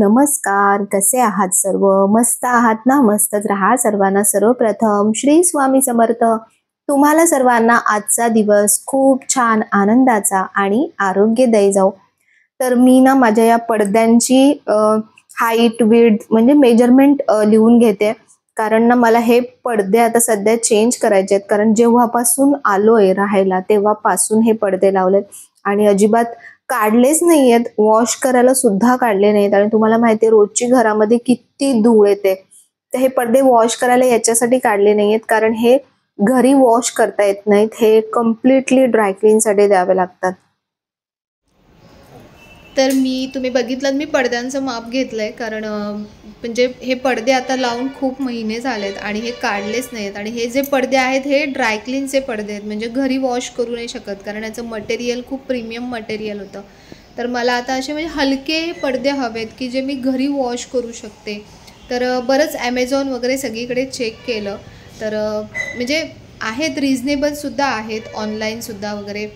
नमस्कार, कसे आहात सर्व? मस्त आहात ना? मस्तच राहा. सर्वांना सर्वप्रथम श्री स्वामी समर्थ. तुम्हाला सर्वांना आजचा दिवस खूप छान आनंदाचा आणि आरोग्यदायी जाओ. तर मी ना माझ्या या पडद्यांची हाईट विड्थ म्हणजे मेजरमेंट लिहून घेते, कारण ना मला हे पडदे आता सध्या चेंज करायचे आहेत. कारण जेव्हापासून आलोय राहायला तेव्हापासून हे पडदे लावलेत आणि अजिबात काढलेच नाहीयेत, वॉश करायला सुद्धा काढले नाहीत. आणि तुम्हाला माहिती आहे रोजची घरामध्ये किती धूळ येते, तर हे पडदे वॉश करायला याच्यासाठी काढले नाहीयेत, कारण हे घरी वॉश करता येत नाहीत. हे कम्प्लिटली ड्रायक्लीनसाठी द्यावे लागतात. तर तुम्ही बघितलं मी पडद्यांचं माप घेतलंय, कारण म्हणजे हे पडदे आता लावून खूप महिने झालेत आणि हे काढलेच नाहीत. आणि हे जे पडदे आहेत हे ड्रायक्लीनचे पडदे आहेत, म्हणजे घरी वॉश करू नाही शकत, कारण याचं मटेरियल खूप प्रीमियम मटेरियल होतं. तर मला आता असे म्हणजे हलके पडदे हवेत की जे मी घरी वॉश करू शकते. तर बरंच ॲमेझॉन वगैरे सगळीकडे चेक केलं, तर म्हणजे आहेत, रिजनेबलसुद्धा आहेत, ऑनलाईनसुद्धा वगैरे,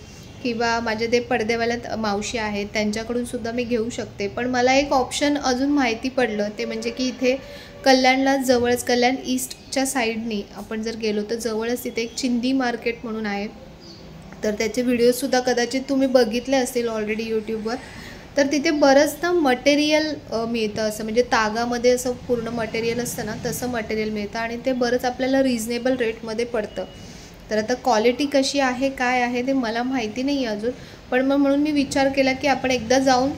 किंवा माझे ते पडदेवाल्यात मावशी आहेत त्यांच्याकडून सुद्धा मी घेऊ शकते. पण मला एक ऑप्शन अजून माहिती पडलं, ते म्हणजे की इथे कल्याणला जवळच, कल्याण ईस्टच्या साईडनी आपण जर गेलो तर जवळच तिथे एक चिंदी मार्केट म्हणून आहे. तर त्याचे व्हिडिओसुद्धा कदाचित तुम्ही बघितले असतील ऑलरेडी यूट्यूबवर. तर तिथे बरंच ना मटेरियल मिळतं, असं म्हणजे तागामध्ये असं पूर्ण मटेरियल असतं ना, तसं मटेरियल मिळतं आणि ते बरंच आपल्याला रिजनेबल रेटमध्ये पडतं. तर आता क्वालिटी कशी आहे काय आहे ते मला माहिती नाही अजून, पण मग म्हणून मी विचार केला की आपण एकदा जाऊन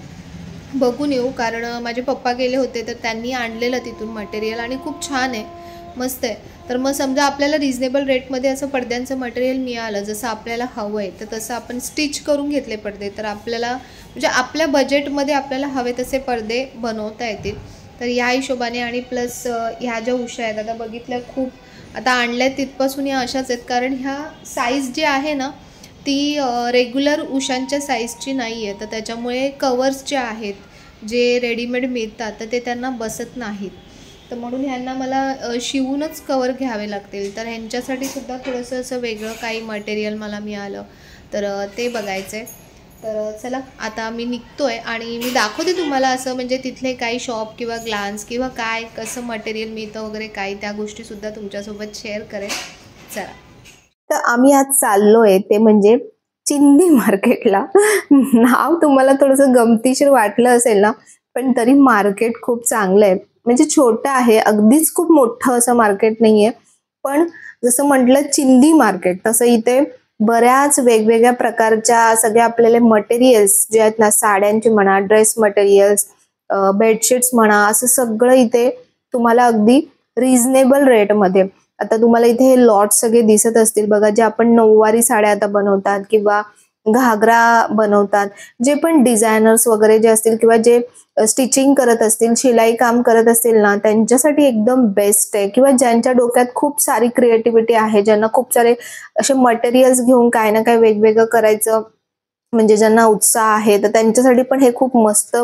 बघून येऊ. कारण माझे पप्पा गेले होते तर त्यांनी आणलेलं तिथून मटेरियल आणि खूप छान आहे, मस्त आहे. तर मग समजा आपल्याला रिजनेबल रेटमध्ये असं पडद्यांचं मटेरियल मिळालं जसं आपल्याला हवं आहे, तर तसं आपण स्टिच करून घेतले पडदे, तर आपल्याला म्हणजे आपल्या बजेटमध्ये आपल्याला हवे तसे पडदे बनवता येतील. तर या हिशोबाने आणि प्लस ह्या ज्या उशा आहेत आता बघितल्या खूप, आता आणल्या तिथपासून या अशाच आहेत, कारण ह्या साईज जी आहे ना ती रेग्युलर उशांच्या साईजची नाही आहे. तर त्याच्यामुळे कवर्स जे आहेत जे रेडीमेड मिळतात तर ते त्यांना बसत नाहीत. तर म्हणून ह्यांना मला शिवूनच कवर घ्यावे लागतील. तर ह्यांच्यासाठी सुद्धा थोडंसं असं वेगळं काही मटेरियल मला मिळालं तर ते बघायचं आहे. तर चला आता मी निघतोय आणि मी दाखवते तुम्हाला असं म्हणजे तिथले काही शॉप किंवा ग्लान्स किंवा काय कसं मटेरियल मिळतं वगैरे काही त्या गोष्टीसुद्धा तुमच्यासोबत शेअर करेन. चला, तर आम्ही आज चाललोय ते म्हणजे चिंदी मार्केटला. नाव तुम्हाला थोडंसं गमतीशीर वाटलं असेल ना, पण तरी मार्केट खूप चांगलं आहे. म्हणजे छोटं आहे, अगदीच खूप मोठं असं मार्केट नाहीये, पण जसं म्हटलं चिंदी मार्केट, तसं इथे बऱ्याच वेगवेगळ्या प्रकारच्या सगळ्या आपल्याला मटेरियल्स जे आहेत ना, साड्यांची म्हणा, ड्रेस मटेरियल्स, बेडशीट्स म्हणा, असं सगळं इथे तुम्हाला अगदी रिझनेबल रेटमध्ये. आता तुम्हाला इथे हे लॉट सगळे दिसत असतील बघा, जे आपण नऊवारी साड्या आता बनवतात किंवा घागरा बनवतात, जे पण डिझायनर्स वगैरे जे असतील किंवा जे स्टिचिंग करत असतील, शिलाई काम करत असतील ना, त्यांच्यासाठी एकदम बेस्ट आहे. किंवा ज्यांच्या डोक्यात खूप सारी क्रिएटिव्हिटी आहे, ज्यांना खूप सारे असे मटेरियल्स घेऊन काय ना काय वेगवेगळं करायचं म्हणजे ज्यांना उत्साह आहे, तर त्यांच्यासाठी पण हे खूप मस्त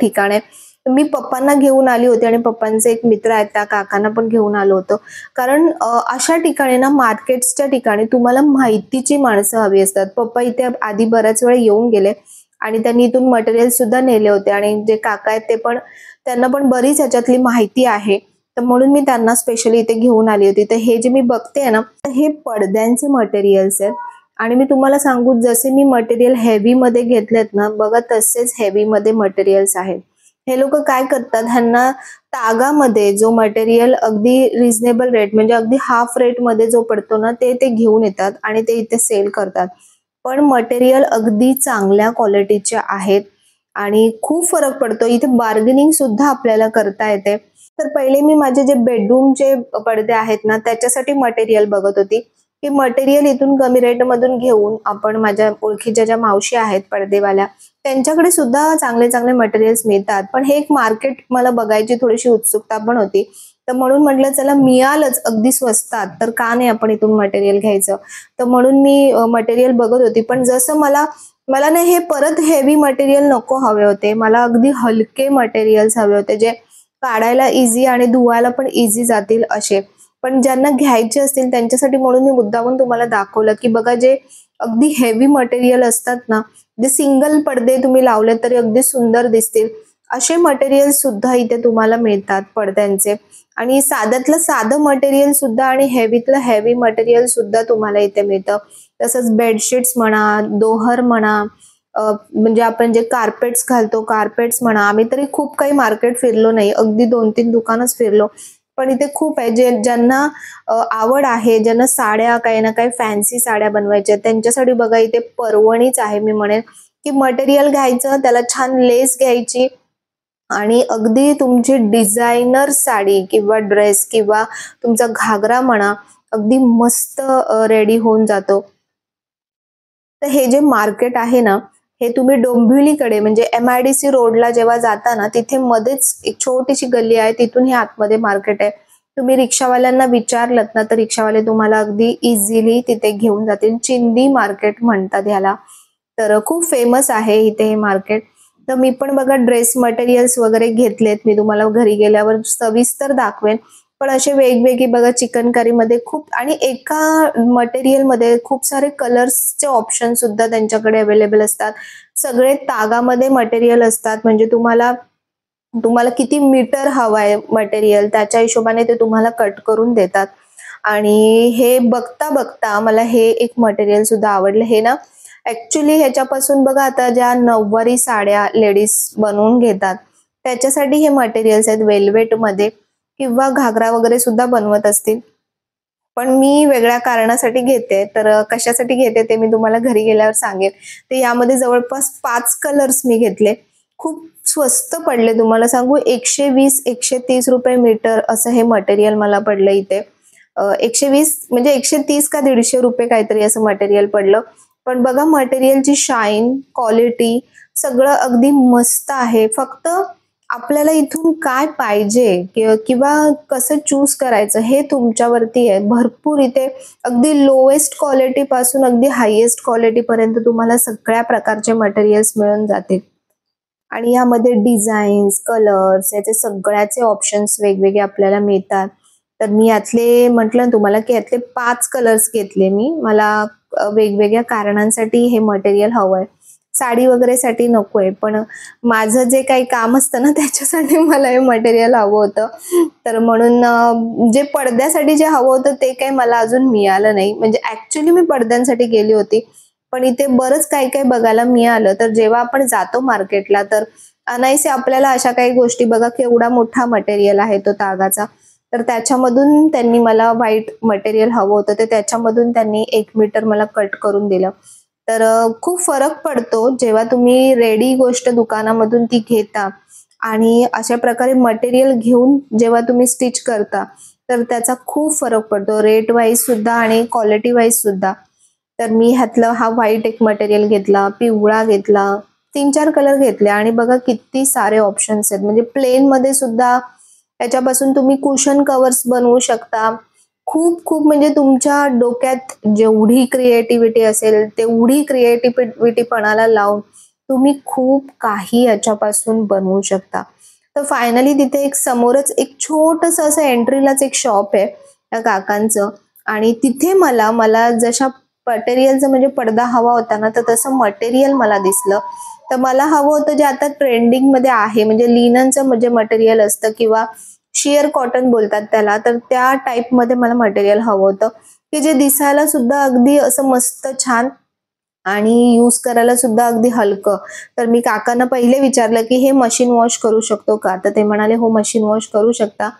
ठिकाण आहे. मी पप्पांना घेऊन आली होती आणि पप्पांचे एक मित्र आहेत त्या काकांना पण घेऊन आलो होतो. कारण अशा ठिकाणी ना, मार्केट्सच्या ठिकाणी तुम्हाला माहितीची माणसं हवी असतात. पप्पा इथे आधी बऱ्याच वेळा येऊन गेले आणि त्यांनी इथून मटेरियल सुद्धा नेले होते आणि जे काका आहेत ते पण, त्यांना पण बरीच ह्याच्यातली माहिती आहे. तर म्हणून मी त्यांना स्पेशली इथे घेऊन आली होती. तर हे जे मी बघते ना, हे पडद्यांचे मटेरियल्स आहेत आणि मी तुम्हाला सांगू, जसे मी मटेरियल हेवी मध्ये घेतलेत ना बघा, तसेच हेवी मध्ये मटेरियल्स आहेत. हे लोक काय करतात, ह्यांना तागामध्ये जो मटेरियल अगदी रिझनेबल रेट म्हणजे अगदी हाफ रेट मध्ये जो पडतो ना, ते घेऊन येतात आणि ते इथे सेल करतात. पण मटेरियल अगदी चांगल्या क्वालिटीचे आहेत आणि खूप फरक पडतो. इथे बार्गेनिंग सुद्धा आपल्याला करता येते. तर पहिले मी माझे जे बेडरूमचे पडदे आहेत ना, त्याच्यासाठी मटेरियल बघत होती की मटेरियल इथून कमी रेट मधून घेऊन आपण, माझ्या ओळखीच्या ज्या मावशी आहेत पडदेवाल्या, त्यांच्याकडे सुद्धा चांगले चांगले मटेरियल्स मिळतात. पण हे एक मार्केट मला बघायची थोडीशी उत्सुकता पण होती. तर म्हणून म्हटलं चला, मिळालंच अगदी स्वस्तात तर का नाही आपण इथून मटेरियल घ्यायचं. तर म्हणून मी मटेरियल बघत होती. पण जसं मला मला ना हे परत हेवी मटेरियल नको हवे होते, मला अगदी हलके मटेरियल्स हवे होते, जे काढायला इझी आणि धुवायला पण इझी जातील असे. पण ज्यांना घ्यायचे असतील त्यांच्यासाठी म्हणून मी मुद्दामून तुम्हाला दाखवलं की बघा, जे अगदी हेवी मटेरियल असतात ना, जे सिंगल पडदे तुम्ही लावले तरी अगदी सुंदर दिसतील, असे मटेरियल सुद्धा इथे तुम्हाला मिळतात पडद्यांचे. आणि साध्यातलं साधं मटेरियल सुद्धा आणि हेवीतलं हेवी मटेरियल सुद्धा तुम्हाला इथे मिळतं. तसंच बेडशीट्स म्हणा, दोहर म्हणा, म्हणजे आपण जे कार्पेट्स घालतो कार्पेट्स म्हणा. आम्ही तरी खूप काही मार्केट फिरलो नाही, अगदी 2-3 दुकानच फिरलो. पण इथे खूप आहे, ज्यांना आवड आहे, ज्यांना साड्या काही ना काही फॅन्सी साड्या बनवायच्या त्यांच्यासाठी बघा इथे पर्वणीच आहे. मी म्हणेन की मटेरियल घ्यायचं, त्याला छान लेस घ्यायची आणि अगदी तुमची डिझायनर साडी किंवा ड्रेस किंवा तुमचा घागरा म्हणा अगदी मस्त रेडी होऊन जातो. तर हे जे मार्केट आहे ना, हे तुम्ही डोंबिवलीकडे म्हणजे MIDC रोडला जेव्हा जाता ना, तिथे मध्येच एक छोटीशी गल्ली आहे, तिथून हे आतमध्ये मार्केट आहे. तुम्ही रिक्षावाल्यांना विचारलत ना, तर रिक्षावाले तुम्हाला अगदी इझिली तिथे घेऊन जातील. चिंदी मार्केट म्हणतात ह्याला. तर खूप फेमस आहे इथे हे मार्केट. तर मी पण बघा ड्रेस मटेरियल्स वगैरे घेतलेत. मी तुम्हाला घरी गेल्यावर सविस्तर दाखवेन. पण असे वेगवेगळे बघा चिकनकरीमध्ये खूप आणि एका मटेरियलमध्ये खूप सारे कलर्सचे ऑप्शन सुद्धा त्यांच्याकडे अवेलेबल असतात. सगळे तागामध्ये मटेरियल असतात, म्हणजे तुम्हाला तुम्हाला किती मीटर हवाय मटेरियल त्याच्या हिशोबाने ते तुम्हाला कट करून देतात. आणि हे बघता बघता मला हे एक मटेरियल सुद्धा आवडलं. हे ना ऍक्च्युली ह्याच्यापासून बघा आता ज्या नऊवारी साड्या लेडीज बनवून घेतात त्याच्यासाठी हे मटेरियल्स आहेत, वेल्वेटमध्ये किंवा घागरा वगैरे सुद्धा बनवत असतील. पण मी वेगळ्या कारणासाठी घेते. तर कशासाठी घेते ते मी तुम्हाला घरी गेल्यावर सांगेन. तर यामध्ये जवळपास 5 कलर्स मी घेतले. खूप स्वस्त पडले, तुम्हाला सांगू 120-130 रुपये मीटर असं हे मटेरियल मला पडलं इथे. 120 म्हणजे 130 का 150 रुपये काहीतरी असं मटेरियल पडलं. पण बघा मटेरियलची शाईन, क्वालिटी सगळं अगदी मस्त आहे. फक्त आपल्याला इथून काय पाहिजे किंवा कसं चूज करायचं हे तुमच्यावरती आहे. भरपूर इथे अगदी लोएस्ट क्वालिटी पासून अगदी हायेस्ट क्वालिटी पर्यंत तुम्हाला सगळ्या प्रकारचे मटेरियल्स मिळून जातील. आणि यामध्ये डिझाईन्स, कलर्स याचे सगळ्याचे ऑप्शन्स वेगवेगळे आपल्याला मिळतात. तर मी यातले म्हटलं ना तुम्हाला की यातले 5 कलर्स घेतले मी. मला वेगवेगळ्या कारणांसाठी हे मटेरियल हवंय. साडी वगैरेसाठी नकोय, पण माझं जे काही काम असतं ना त्याच्यासाठी मला हे मटेरियल हवं होतं. तर म्हणून जे पडद्यासाठी जे हवं होतं ते काही मला अजून मिळालं नाही. म्हणजे ऍक्च्युली मी पडद्यांसाठी गेली होती, पण इथे बरंच काही काही बघायला मिळालं. तर जेव्हा आपण जातो मार्केटला तर अनायसे आपल्याला अशा काही गोष्टी बघा केवढा मोठा मटेरियल आहे तो तागाचा. तर त्याच्यामधून त्यांनी मला व्हाईट मटेरियल हवं होतं, तर त्याच्यामधून त्यांनी 1 मीटर मला कट करून दिलं. तर खूप फरक पडतो जेव्हा तुम्ही रेडी गोष्ट दुकानामधून ती घेता आणि अशा प्रकारे मटेरियल घेऊन जेव्हा तुम्ही स्टिच करता तर त्याचा खूप फरक पडतो, रेट वाईज सुद्धा आणि क्वालिटी वाईज सुद्धा. तर मी ह्यातलं हा व्हाईट एक मटेरियल घेतला, पिवळा घेतला, 3-4 कलर घेतले आणि बघा किती सारे ऑप्शन्स आहेत. म्हणजे प्लेन मध्ये सुद्धा याच्यापासून तुम्ही कुशन कव्हर्स बनवू शकता. खूप खूप म्हणजे तुमच्या डोक्यात जेवढी क्रिएटिव्हिटी असेल तेवढी क्रिएटिव्हिटी पणाला लावून तुम्ही खूप काही याच्यापासून बनवू शकता. तर फायनली तिथे एक समोरच एक छोटस असं एंट्रीलाच एक शॉप आहे त्या काकांचं. आणि तिथे मला जशा मटेरियलचं म्हणजे पडदा हवा होता ना, तर तसं मटेरियल मला दिसलं. तर मला हवं होतं जे आता ट्रेंडिंग मध्ये आहे, म्हणजे लिननचं म्हणजे मटेरियल असतं किंवा शियर कॉटन बोलतात त्याला. तर त्या टाइप मध्ये मला मटेरियल हवं होतं की जे दिसायला सुद्धा अगदी असं मस्त छान आणि यूज करायला सुद्धा अगदी हलकं. तर मी काकांना पहिले विचारलं की हे मशीन वॉश करू शकतो का, तर ते म्हणाले हो मशीन वॉश करू शकता.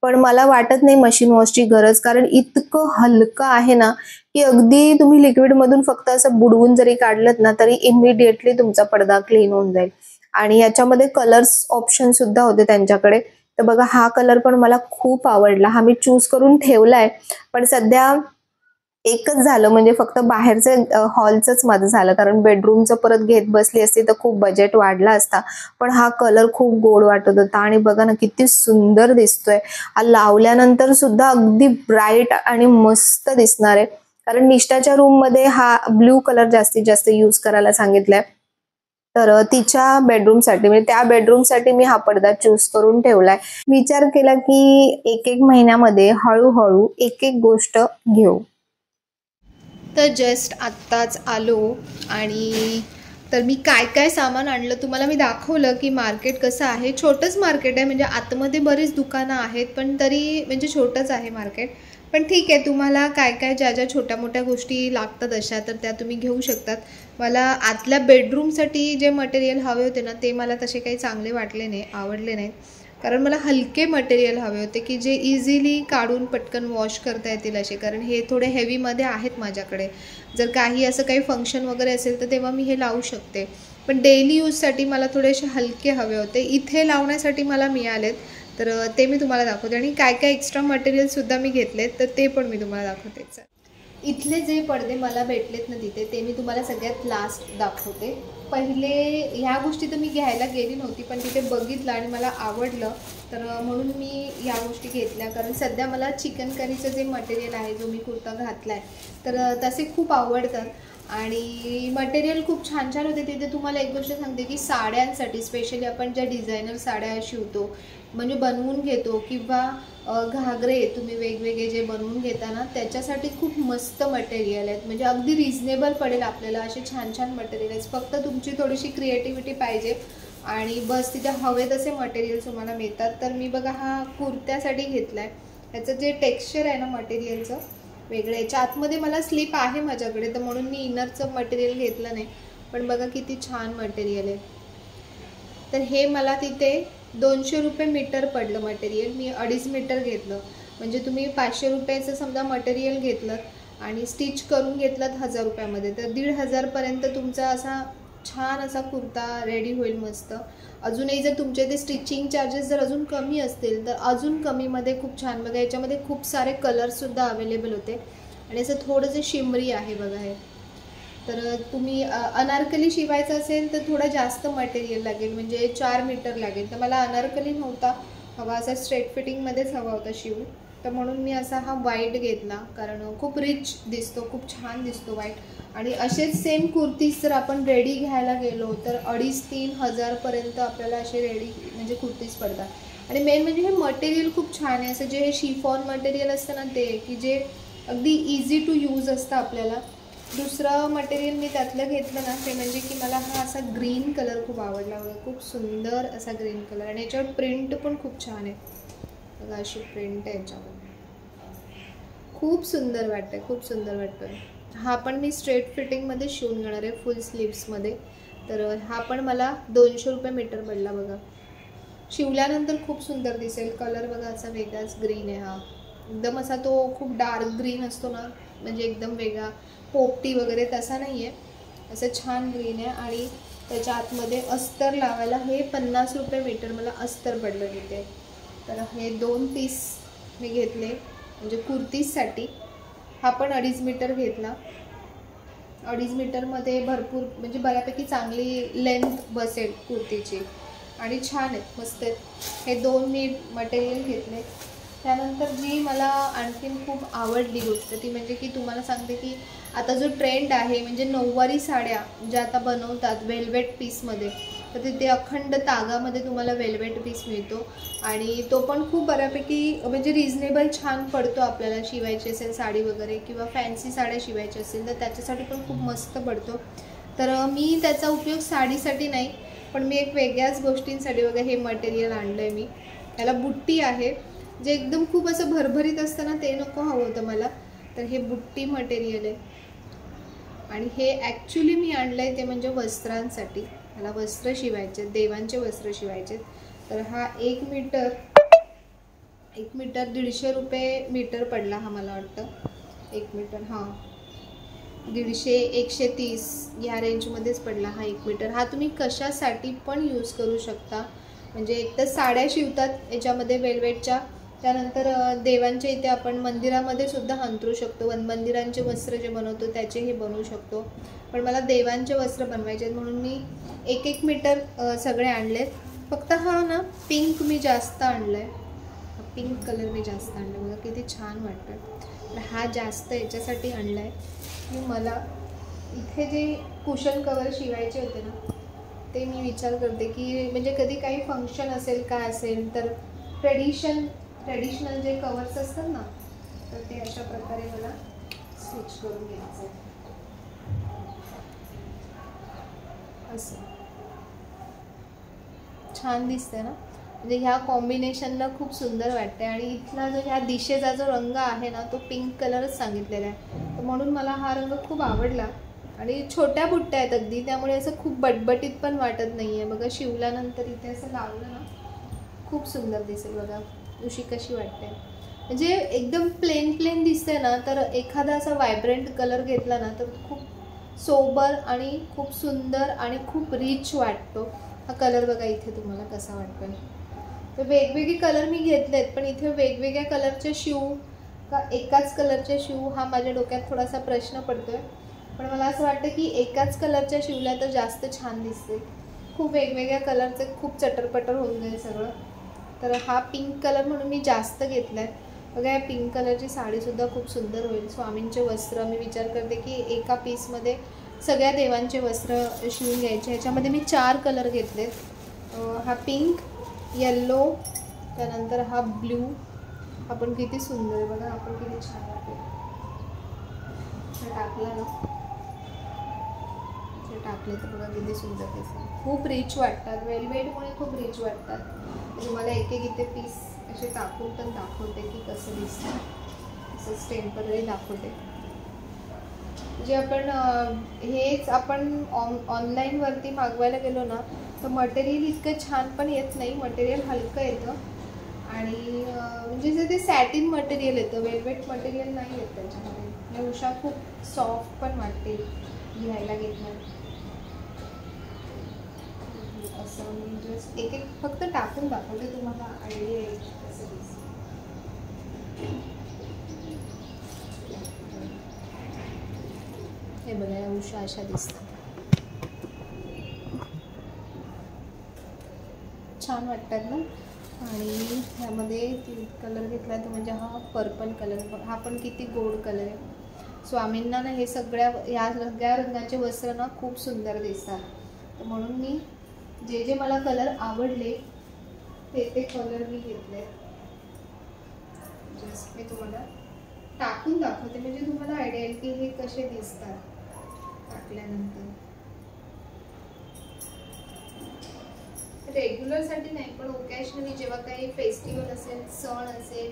पण मला वाटत नाही मशीन वॉशची गरज, कारण इतकं हलकं आहे ना की अगदी तुम्ही लिक्विड मधून फक्त असं बुडवून जरी काढलं ना तरी इमिडिएटली तुमचा पडदा क्लीन होऊन जाईल. आणि याच्यामध्ये कलर्स ऑप्शन सुद्धा होते त्यांच्याकडे. तर बघा हा कलर पण मला खूप आवडला, हा मी चूज करून ठेवलाय. पण सध्या एकच झालं, म्हणजे फक्त बाहेरचं हॉलचंच माझं झालं, कारण बेडरूमचं परत घेत बसली असती तर खूप बजेट वाढला असता. पण हा कलर खूप गोड वाटत होता आणि बघा ना किती सुंदर दिसतोय. हा लावल्यानंतर सुद्धा अगदी ब्राईट आणि मस्त दिसणार आहे. कारण निष्ठाच्या रूम मध्ये हा ब्ल्यू कलर जास्तीत जास्त यूज करायला सांगितलाय. तर तिच्या बेडरूमसाठी म्हणजे त्या बेडरूमसाठी मी हा पडदा चूज करून ठेवलाय. विचार केला की एक एक महिन्यामध्ये हळूहळू एक एक गोष्ट घेऊ. तर जस्ट आत्ताच आलो आणि तर मी काय काय सामान आणलं तुम्हाला मी दाखवलं की मार्केट कसं आहे. छोटंच मार्केट आहे, म्हणजे आतमध्ये बरीच दुकानं आहेत, पण तरी म्हणजे छोटंच आहे मार्केट. पण ठीक आहे, तुम्हाला काय काय ज्या ज्या छोट्या मोठ्या गोष्टी लागतात अशा तर त्या तुम्ही घेऊ शकतात. मला आतल्या बेडरूमसाठी जे मटेरियल हवे होते ना ते मला तसे काही चांगले वाटले नाही, आवडले नाहीत. कारण मला हलके मटेरियल हवे होते की जे इझिली काढून पटकन वॉश करता येतील असे. कारण हे थोडे हेवीमध्ये आहेत माझ्याकडे. जर काही असं काही फंक्शन वगैरे असेल तर तेव्हा मी हे लावू शकते. पण डेली यूजसाठी मला थोडेसे हलके हवे होते. इथे लावण्यासाठी मला मिळालेत, तर ते मी तुम्हाला दाखवते. आणि काय काय एक्स्ट्रा मटेरियलसुद्धा मी घेतलेत, तर ते पण मी तुम्हाला दाखवते. इथले जे पडदे मला भेटलेत ना तिथे, ते मी तुम्हाला सगळ्यात लास्ट दाखवते. पहिले ह्या गोष्टी तर मी घ्यायला गेली नव्हती, पण तिथे बघितलं आणि मला आवडलं, तर म्हणून मी ह्या गोष्टी घेतल्या. कारण सध्या मला चिकन करीचं जे मटेरियल आहे, जो मी कुर्ता घातला आहे, तर तसे खूप आवडतात. आणि मटेरियल खूप छान छान होते तिथे. तुम्हाला एक गोष्ट सांगते की साड्यांसाठी स्पेशली आपण ज्या डिझायनर साड्या शिवतो, म्हणजे बनवून घेतो, किंवा घागरे तुम्ही वेगवेगळे जे बनवून घेता ना, त्याच्यासाठी खूप मस्त मटेरियल आहेत. म्हणजे अगदी रिजनेबल पडेल आपल्याला असे छान छान मटेरियल आहेत. फक्त तुमची थोडीशी क्रिएटिव्हिटी पाहिजे आणि बस तिथे हवे तसे मटेरियल तुम्हाला मिळतात. तर मी बघा हा कुर्त्यासाठी घेतला आहे. ह्याचं जे टेक्स्चर आहे ना मटेरियलचं वेगळं. याच्या आतमध्ये मला स्लीप आहे माझ्याकडे, तर म्हणून मी इनरचं मटेरियल घेतलं नाही. पण बघा किती छान मटेरियल आहे. तर हे मला तिथे 200 रुपये मीटर पडलं मटेरियल. मी 2.5 मीटर घेतलं. म्हणजे तुम्ही 500 रुपयाचं समजा मटेरियल घेतलं आणि स्टिच करून घेतलं 1000 रुपयामध्ये, तर 1500पर्यंत तुमचा असा छान असा कुर्ता रेडी होईल मस्त. अजूनही जर तुमचे ते स्टिचिंग चार्जेस जर अजून कमी असतील तर अजून कमीमध्ये खूप छान. बघा याच्यामध्ये खूप सारे कलर्ससुद्धा अवेलेबल होते आणि असं थोडंसं शिमरी आहे बघा हे. तर तुम्ही अनारकली शिवायचं असेल तर थोडं जास्त मटेरियल लागेल, म्हणजे 4 मीटर लागेल. तर मला अनारकली नव्हता हवा, असा स्ट्रेट फिटिंगमध्येच हवा होता शिवून. तर म्हणून मी असा हा व्हाईट घेतला, कारण खूप रिच दिसतो, खूप छान दिसतो व्हाईट. आणि असेच सेम कुर्तीज जर आपण रेडी घ्यायला गेलो तर 2,500-3 हजारपर्यंत आपल्याला असे रेडी म्हणजे कुर्तीज पडतात. आणि मेन म्हणजे हे मटेरियल खूप छान आहे. असं जे हे शिफॉन मटेरियल असतं ना, ते की जे अगदी इझी टू यूज असतं आपल्याला. दुसरं मटेरियल मी त्यातलं घेतलं ना, ते म्हणजे की मला हा असा ग्रीन कलर खूप आवडला बघा. खूप सुंदर असा ग्रीन कलर आणि याच्यावर प्रिंट पण खूप छान आहे बघा. अशी प्रिंट आहे याच्यावर, खूप सुंदर वाटतं, खूप सुंदर वाटतं. हा पण मी स्ट्रेट फिटिंगमध्ये शिवून घेणार आहे, फुल स्लीव्समध्ये. तर हा पण मला 200 रुपये मीटर पडला बघा. शिवल्यानंतर खूप सुंदर दिसेल. कलर बघा असा वेगळाच ग्रीन आहे हा. एकदम असा तो खूप डार्क ग्रीन असतो ना, म्हणजे एकदम वेगळा पोपटी वगैरे तसा नाही आहे, असं छान ग्रीन आहे. आणि त्याच्या आतमध्ये अस्तर लावायला हे 50 रुपये मीटर मला अस्तर पडलं तिथे. तर हे 2 पीस मी घेतले म्हणजे कुर्तीसाठी. हा पण 2.5 मीटर घेतला. 2.5 मीटरमध्ये भरपूर म्हणजे बऱ्यापैकी चांगली लेंथ बसेल कुर्तीची आणि छान आहेत, मस्त आहेत. हे 2 मी मटेरियल घेतले. त्यानंतर जी मला आणखीन खूप आवडली गोष्ट ती म्हणजे की तुम्हाला सांगते की आता जो ट्रेंड आहे म्हणजे नऊवारी साड्या ज्या आता बनवतात वेल्वेट पीसमध्ये, तर तिथे अखंड तागामध्ये तुम्हाला वेल्वेट पीस मिळतो आणि तो पण खूप बऱ्यापैकी म्हणजे रिजनेबल छान पडतो. आपल्याला शिवायची असेल साडी वगैरे किंवा फॅन्सी साड्या शिवायच्या असेल तर त्याच्यासाठी पण खूप मस्त पडतो. तर मी त्याचा उपयोग साडीसाठी नाही, पण मी एक वेगळ्याच गोष्टींसाठी वगैरे हे मटेरियल आणलं आहे. मी त्याला बुट्टी आहे, जे एकदम खूप असं भरभरीत असतं ना, ते नको हवं होतं मला. तर हे बुट्टी मटेरियल आहे आणि हे ॲक्च्युली मी आणलं आहे ते म्हणजे वस्त्रांसाठी. मला वस्त्र शिवायचे, देवांचे वस्त्र शिवायचे. तर हा 1 मीटर 150 रुपये मीटर पडला हा मला वाटतं. 1 मीटर हां 150-130 या रेंजमध्येच पडला हा 1 मीटर. हा तुम्ही कशासाठी पण यूज करू शकता. म्हणजे एक तर साड्या शिवतात याच्यामध्ये वेल्वेटच्या, त्यानंतर देवांच्या इथे आपण मंदिरामध्ये सुद्धा अंतरू शकतो. मंदिरांचे वस्त्र जे बनवतो त्याचे हे बनवू शकतो. पण मला देवांचे वस्त्र बनवायचे आहेत म्हणून मी 1-1 मीटर सगळे आणलेत. फक्त हा ना पिंक मी जास्त आणला आहे, पिंक कलर मी जास्त आणला आहे बघा, किती छान वाटतं. तर हा जास्त याच्यासाठी आणला आहे की मला इथे जे कुशन कवर शिवायचे होते ना, ते मी विचार करते की म्हणजे कधी काही फंक्शन असेल काय असेल तर ट्रेडिशनल जे कवर्स असतात ना, तर ते अशा प्रकारे मला स्टिच करून घ्यायचं आहे. असं छान दिसतंय ना, म्हणजे ह्या कॉम्बिनेशनला खूप सुंदर वाटते. आणि इथला जो ह्या दिशेचा जो रंग आहे ना तो पिंक कलरच सांगितलेला आहे, तर म्हणून मला हा रंग खूप आवडला. आणि छोट्या बुट्ट्या आहेत अगदी, त्यामुळे असं खूप बटबटीत पण वाटत नाही आहे. बघा शिवल्यानंतर इथे असं लावलं ना खूप सुंदर दिसेल. बघा उशी कशी वाटते, म्हणजे एकदम प्लेन दिसते ना, तर एखादा असा व्हायब्रंट कलर घेतला ना तर खूप सोबर आणि खूप सुंदर आणि खूप रिच वाटतो. हा कलर बघा इथे तुम्हाला कसा वाटतोय. तर वेगवेगळे कलर मी घेतलेत, पण इथे वेगवेगळ्या कलरचे शिवू का एकाच कलरचे शिवू हा माझ्या डोक्यात थोडासा प्रश्न पडतोय. पण मला असं वाटतं की एकाच कलरच्या शिवल्या तर जास्त छान दिसते. खूप वेगवेगळ्या कलरचे खूप चटरपटर होऊन जाईल सगळं. तर हा पिंक कलर म्हणून मी जास्त घेतला आहे. बघा या पिंक कलरची साडीसुद्धा खूप सुंदर होईल. स्वामींचे वस्त्र मी विचार करते की एका पीसमध्ये सगळ्या देवांचे वस्त्र शिवून घ्यायचे. ह्याच्यामध्ये मी 4 कलर घेतलेत. हा पिंक, येल्लो, त्यानंतर हा ब्ल्यू. हा पण किती सुंदर आहे बघा, आपण किती छान वाटते. टाकला ना, टाकले तर बघा किती सुंदर दिसतात. खूप रिच वाटतात, वेलवेटमुळे खूप रिच वाटतात. तुम्हाला एक एक इथे पीस असे टाकून पण दाखवते की कसं दिसतं. असंच टेम्पररी दाखवते. जे आपण हेच आपण ऑनलाईनवरती मागवायला गेलो ना तर मटेरियल इतकं छान पण येत नाही. मटेरियल हलकं येतं आणि म्हणजे जे ते सॅटिन मटेरियल येतं, वेलवेट मटेरियल नाही येत त्याच्यामध्ये. उषा खूप सॉफ्ट पण वाटते घ्यायला घेतलं. असं मी जस्ट एक एक फक्त टाकून दाखवते, तुम्हाला आयडिया येईल कसं दिसतं. हे बघा या उषा अशा दिसतात, छान वाटतात ना. आणि ह्यामध्ये कलर घेतला तर म्हणजे हा पर्पल कलर, हा पण किती गोड कलर आहे. स्वामींना ना हे ह्या सगळ्या रंगाचे वस्त्र ना खूप सुंदर दिसतात. तर म्हणून मी जे मला कलर आवडले ते कलर मी घेतले. जस्ट मी तुम्हाला टाकून दाखवते म्हणजे तुम्हाला आयडिया येईल की हे कसे दिसतात टाकल्यानंतर. रेग्युलरसाठी नाही, पण ओकेशनली जेव्हा काही फेस्टिवल असेल, सण असेल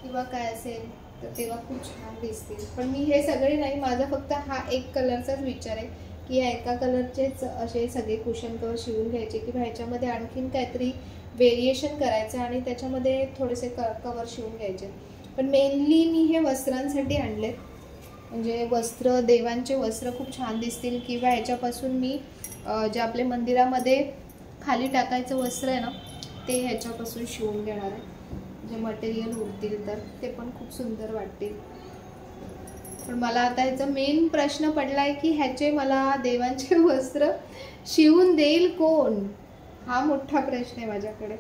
किंवा काय असेल तर तेव्हा खूप छान दिसतील. पण मी हे सगळे नाही, माझा फक्त हा एक कलरचाच विचार आहे की या एका कलरचेच असे सगळे कुशन कवर शिवून घ्यायचे किंवा ह्याच्यामध्ये आणखीन काहीतरी व्हेरिएशन करायचं आणि त्याच्यामध्ये थोडेसे कवर शिवून घ्यायचे. पण मेनली मी हे वस्त्रांसाठी आणलेत, म्हणजे वस्त्र, देवांचे वस्त्र खूप छान दिसतील. किंवा ह्याच्यापासून मी जे आपले मंदिरामध्ये खाली टाकायचं वस्त्र आहे ना ते ह्याच्यापासून शिवून घेणार आहे. जे मटेरियल उरतील तर ते पण खूप सुंदर वाटतील. पण मला आता ह्याचा मेन प्रश्न पडला आहे की ह्याचे मला देवांचे वस्त्र शिवून देईल कोण, हा मोठा प्रश्न आहे माझ्याकडे.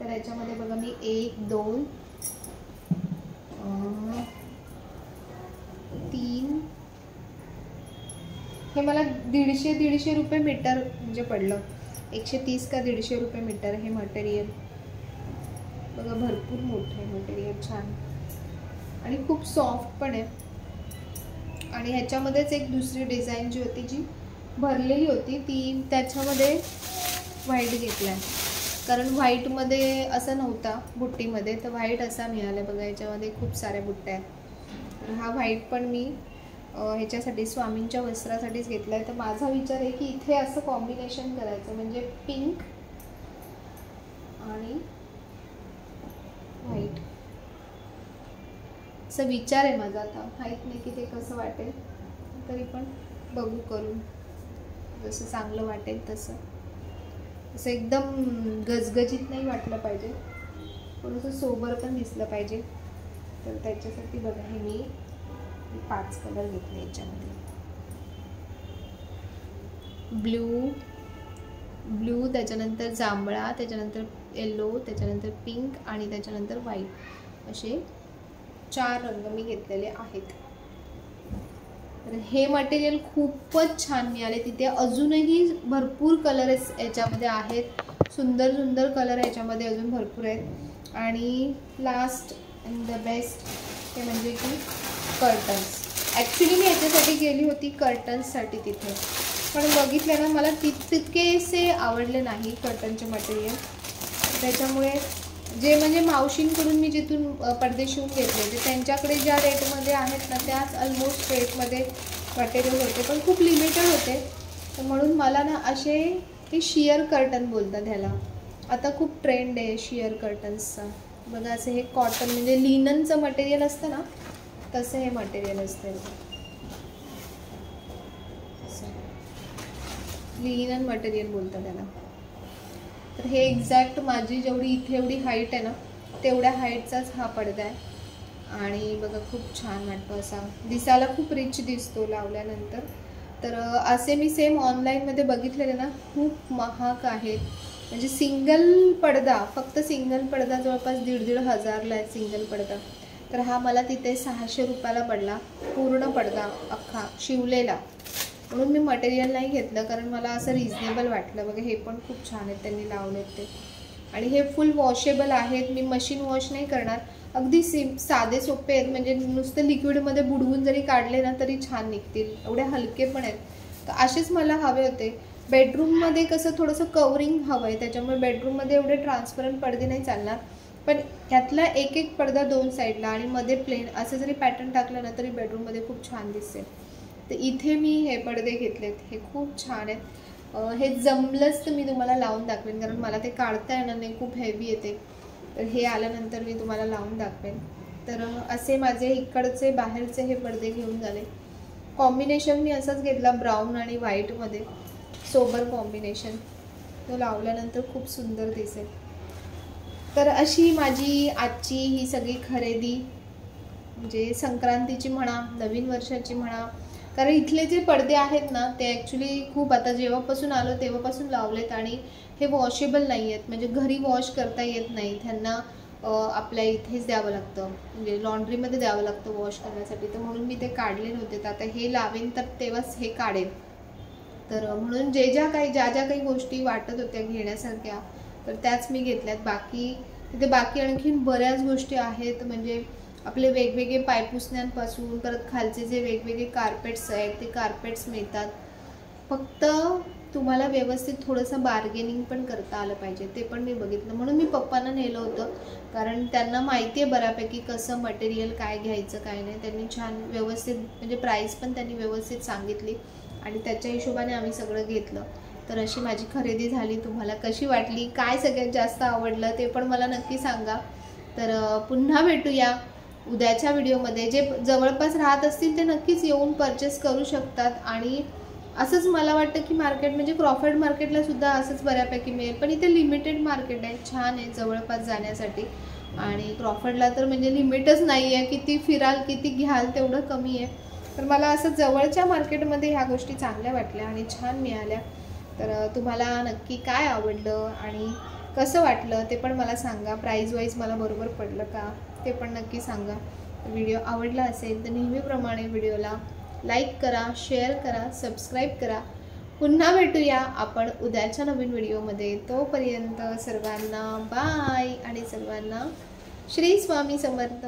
तर ह्याच्यामध्ये बघा मी 1 2 3 हे मला 150 रुपये मीटर म्हणजे पडलं. 130 का 150 रुपये मीटर हे मटेरियल. बघा भरपूर मोठं आहे मटेरियल, छान आणि खूप सॉफ्ट पण आहे. आणि ह्याच्यामध्येच एक दुसरी डिझाईन जी होती, जी भरलेली होती, ती त्याच्यामध्ये व्हाईट घेतला आहे. कारण व्हाईटमध्ये असं नव्हता बुट्टीमध्ये, तर व्हाईट असा मिळाला. बघा याच्यामध्ये खूप साऱ्या बुट्ट्या आहेत. तर हा व्हाईट पण मी ह्याच्यासाठी स्वामींच्या वस्त्रासाठीच घेतला आहे. तर माझा विचार आहे की इथे असं कॉम्बिनेशन करायचं, म्हणजे पिंक आणि व्हाईट असं विचार आहे माझा. आता माहीत नाही की ते कसं वाटेल, तरी पण बघू करून, जसं चांगलं वाटेल तसं. असं एकदम गजगजीत नाही वाटलं पाहिजे, थोडंसं सोबर पण दिसलं पाहिजे. तर त्याच्यासाठी बघा हे मी 5 कलर घेतले. याच्यामध्ये ब्ल्यू, त्याच्यानंतर जांभळा, त्याच्यानंतर येल्लो, त्याच्यानंतर पिंक आणि त्याच्यानंतर व्हाईट, असे 4 रंग मी घेतलेले आहेत. तर हे मटेरियल खूपच छान मिळाले. तिथे अजूनही भरपूर कलर याच्यामध्ये आहेत, सुंदर सुंदर कलर याच्यामध्ये अजून भरपूर आहेत. आणि लास्ट अँड द बेस्ट ते म्हणजे की कर्टन्स. ॲक्च्युली मी याच्यासाठी गेली होती कर्टन्ससाठी तिथे, पण बघितले ना मला तितकेसे आवडले नाही कर्टनचे मटेरियल. त्याच्यामुळे जे म्हणजे मावशींकडून मी जिथून पडदे शिवून घेतले ते त्यांच्याकडे ज्या रेटमध्ये आहेत ना त्याच ऑलमोस्ट रेटमध्ये मटेरियल होते, पण खूप लिमिटेड होते. तर म्हणून मला ना असे हे शियर कर्टन बोलतात ह्याला. आता खूप ट्रेंड आहे शियर कर्टन्सचा. बघा असं हे कॉटन म्हणजे लिननचं मटेरियल असतं ना तसं हे मटेरियल असतं. लिनन मटेरियल बोलतात त्याला. तर हे एक्झॅक्ट माझी जेवढी इथे एवढी हाईट आहे ना तेवढ्या हाईटचाच हा पडदा आहे. आणि बघा खूप छान वाटतो, असा दिसायला खूप रिच दिसतो लावल्यानंतर. तर असे मी सेम ऑनलाईनमध्ये बघितलेले ना खूप महाग आहेत. म्हणजे सिंगल पडदा, फक्त सिंगल पडदा जवळपास 1,500-1,500ला आहे सिंगल पडदा. तर हा मला तिथे 600 रुपयाला पडला पूर्ण पडदा अख्खा शिवलेला. म्हणून मी मटेरियल नाही घेतलं कारण मला असं रिजनेबल वाटलं. बघा हे पण खूप छान आहेत त्यांनी लावलेत ते. आणि हे फुल वॉशेबल आहेत. मी मशीन वॉश नाही करणार, अगदी साधे सोपे आहेत. म्हणजे नुसतं लिक्विडमध्ये बुडवून जरी काढले ना तरी छान निघतील, एवढे हलके पण आहेत. तर असेच मला हवे होते. बेडरूममध्ये कसं थोडंसं कवरिंग हवं आहे, त्याच्यामुळे बेडरूममध्ये एवढे ट्रान्सपरंट पडदे नाही चालणार. पण ह्यातला एक एक पडदा 2 साईडला आणि मध्ये प्लेन असं जरी पॅटर्न टाकलं ना तरी बेडरूममध्ये खूप छान दिसेल. तर इथे मी हे पडदे घेतलेत, हे खूप छान आहेत. हे जमलंच तर मी तुम्हाला लावून दाखवेन कारण मला ते काढता येणार नाही, खूप हेवी येते. तर हे आल्यानंतर मी तुम्हाला लावून दाखवेन. तर असे माझे इकडचे बाहेरचे हे पडदे घेऊन झाले. कॉम्बिनेशन मी असाच घेतला ब्राऊन आणि व्हाईटमध्ये, सोबर कॉम्बिनेशन. तो लावल्यानंतर खूप सुंदर दिसेल. तर अशी माझी आजची ही सगळी खरेदी, म्हणजे संक्रांतीची म्हणा, नवीन वर्षाची म्हणा. कारण इथले जे पडदे आहेत ना ते ॲक्च्युली खूप आता जेव्हापासून आलो तेव्हापासून लावलेत आणि हे वॉशेबल नाही आहेत. म्हणजे घरी वॉश करता येत नाही, त्यांना आपल्या इथेच द्यावं लागतं, म्हणजे लॉन्ड्रीमध्ये द्यावं लागतं वॉश करण्यासाठी. तर म्हणून मी ते काढले नव्हते. तर आता हे लावेन तर तेव्हाच हे काढेन. तर म्हणून ज्या ज्या काही गोष्टी वाटत होत्या घेण्यासारख्या तर त्याच मी घेतल्यात. बाकी आणखीन बऱ्याच गोष्टी आहेत. म्हणजे आपले वेगवेगळे पायपुसण्यांपासून परत खालचे जे वेगवेगळे कार्पेट्स आहेत ते कार्पेट्स मिळतात. फक्त तुम्हाला व्यवस्थित थोडंसं बार्गेनिंग पण करता आलं पाहिजे, ते पण मी बघितलं. म्हणून मी पप्पांना नेलं होतं कारण त्यांना माहिती आहे बऱ्यापैकी कसं मटेरियल काय घ्यायचं काय नाही. त्यांनी छान व्यवस्थित म्हणजे प्राईस पण त्यांनी व्यवस्थित सांगितली आणि त्याच्या हिशोबाने आम्ही सगळं घेतलं. तर अशी माझी खरेदी झाली. तुम्हाला कशी वाटली, काय सगळ्यात जास्त आवडलं ते पण मला नक्की सांगा. तर पुन्हा भेटूया उद्याच्या व्हिडिओमध्ये. जे जवळपास राहत असतील ते नक्कीच येऊन परचेस करू शकतात. आणि असंच मला वाटतं की मार्केट म्हणजे क्रॉफर्ड मार्केटला सुद्धा असंच बऱ्यापैकी मिळेल, पण इथे लिमिटेड मार्केट आहे, छान आहे जवळपास जाण्यासाठी. आणि क्रॉफर्डला तर म्हणजे लिमिटच नाही आहे, किती फिराल किती घ्याल तेवढं कमी आहे. तर मला असं जवळच्या मार्केटमध्ये ह्या गोष्टी चांगल्या वाटल्या आणि छान मिळाल्या. तर तुम्हाला नक्की काय आवडलं आणि कसं वाटलं ते पण मला सांगा. प्राईज वाईज मला बरोबर पडलं का ते पण नक्की सांगा. व्हिडिओ आवडला असेल तर नेहमीप्रमाणे व्हिडिओला लाईक करा, शेअर करा, सबस्क्राईब करा. पुन्हा भेटूया आपण उद्याच्या नवीन व्हिडिओमध्ये. तोपर्यंत सर्वांना बाय आणि सर्वांना श्री स्वामी समर्थ.